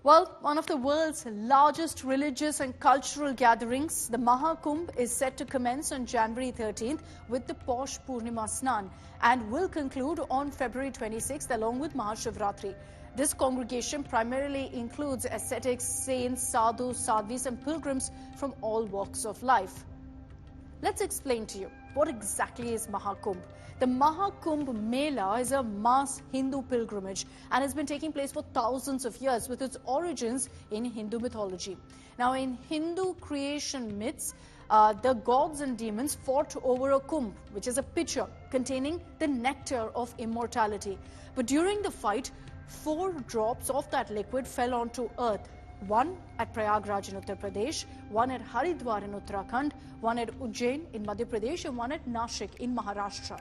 Well, one of the world's largest religious and cultural gatherings, the Maha Kumbh, is set to commence on January 13th with the posh Purnima Snan and will conclude on February 26th along with Maha Shivratri. This congregation primarily includes ascetics, saints, sadhus, sadhvis and pilgrims from all walks of life. Let's explain to you what exactly is Maha Kumbh. The Maha Kumbh Mela is a mass Hindu pilgrimage and has been taking place for thousands of years with its origins in Hindu mythology. Now, in Hindu creation myths, the gods and demons fought over a kumbh, which is a pitcher containing the nectar of immortality. But during the fight, 4 drops of that liquid fell onto earth. One at Prayagraj in Uttar Pradesh, one at Haridwar in Uttarakhand, one at Ujjain in Madhya Pradesh and one at Nashik in Maharashtra.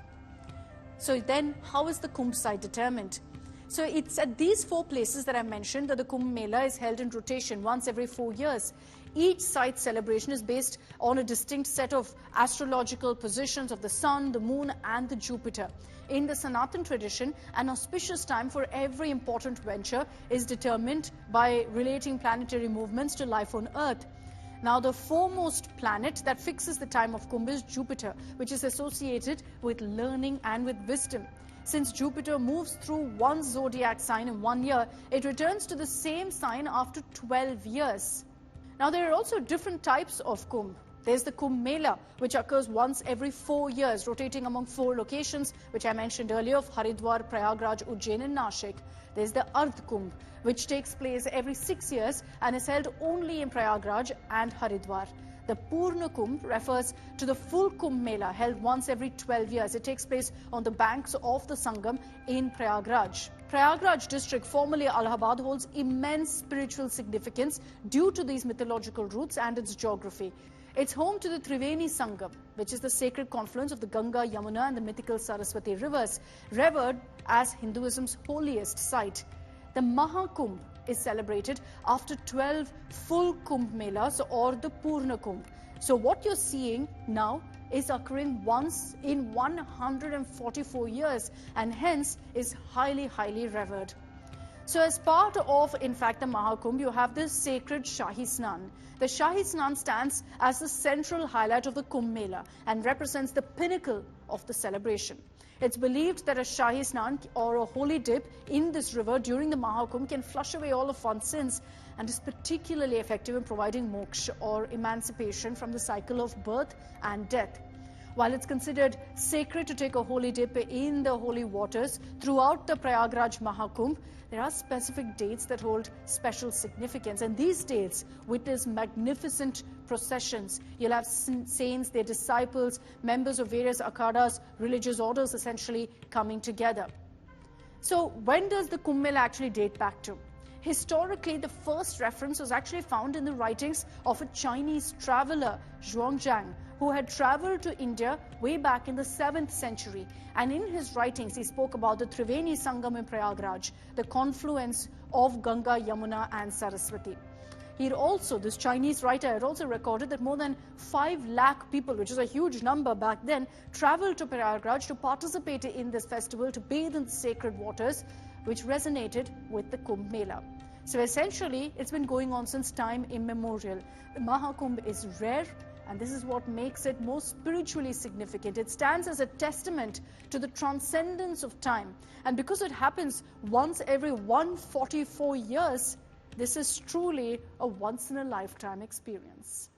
So then, how is the Kumbh site determined? So it's at these 4 places that I mentioned that the Kumbh Mela is held in rotation once every 4 years. Each site celebration is based on a distinct set of astrological positions of the sun, the moon and the Jupiter. In the Sanatan tradition, an auspicious time for every important venture is determined by relating planetary movements to life on Earth. Now, the foremost planet that fixes the time of Kumbh is Jupiter, which is associated with learning and with wisdom. Since Jupiter moves through one zodiac sign in 1 year, it returns to the same sign after 12 years. Now, there are also different types of Kumbh. There's the Kumbh Mela, which occurs once every 4 years, rotating among 4 locations, which I mentioned earlier of Haridwar, Prayagraj, Ujjain and Nashik. There's the Ardh Kumbh, which takes place every 6 years and is held only in Prayagraj and Haridwar. The Purna Kumbh refers to the full Kumbh Mela held once every 12 years. It takes place on the banks of the Sangam in Prayagraj. Prayagraj district, formerly Allahabad, holds immense spiritual significance due to these mythological roots and its geography. It's home to the Triveni Sangam, which is the sacred confluence of the Ganga, Yamuna and the mythical Saraswati rivers, revered as Hinduism's holiest site. The Maha Kumbh is celebrated after 12 full Kumbh Melas or the Purna Kumbh. So what you're seeing now is occurring once in 144 years and hence is highly revered. So as part of, in fact, the Maha Kumbh, you have this sacred Shahi Snan. The Shahi Snan stands as the central highlight of the Kumbh Mela and represents the pinnacle of the celebration. It's believed that a Shahi Snan or a holy dip in this river during the Maha Kumbh can flush away all of one's sins and is particularly effective in providing moksha or emancipation from the cycle of birth and death. While it's considered sacred to take a holy dip in the holy waters throughout the Prayagraj Maha Kumbh, there are specific dates that hold special significance. And these dates witness magnificent processions. You'll have saints, their disciples, members of various akhadas, religious orders essentially coming together. So when does the Kumbh Mela actually date back to? Historically, the first reference was actually found in the writings of a Chinese traveler, Zhuangzhang, who had traveled to India way back in the 7th century. And in his writings, he spoke about the Triveni Sangam in Prayagraj, the confluence of Ganga, Yamuna and Saraswati. This Chinese writer had also recorded that more than 5 lakh people, which is a huge number back then, traveled to Prayagraj to participate in this festival, to bathe in the sacred waters, which resonated with the Kumbh Mela. So essentially, it's been going on since time immemorial. The Maha Kumbh is rare, and this is what makes it most spiritually significant. It stands as a testament to the transcendence of time. And because it happens once every 144 years, this is truly a once-in-a-lifetime experience.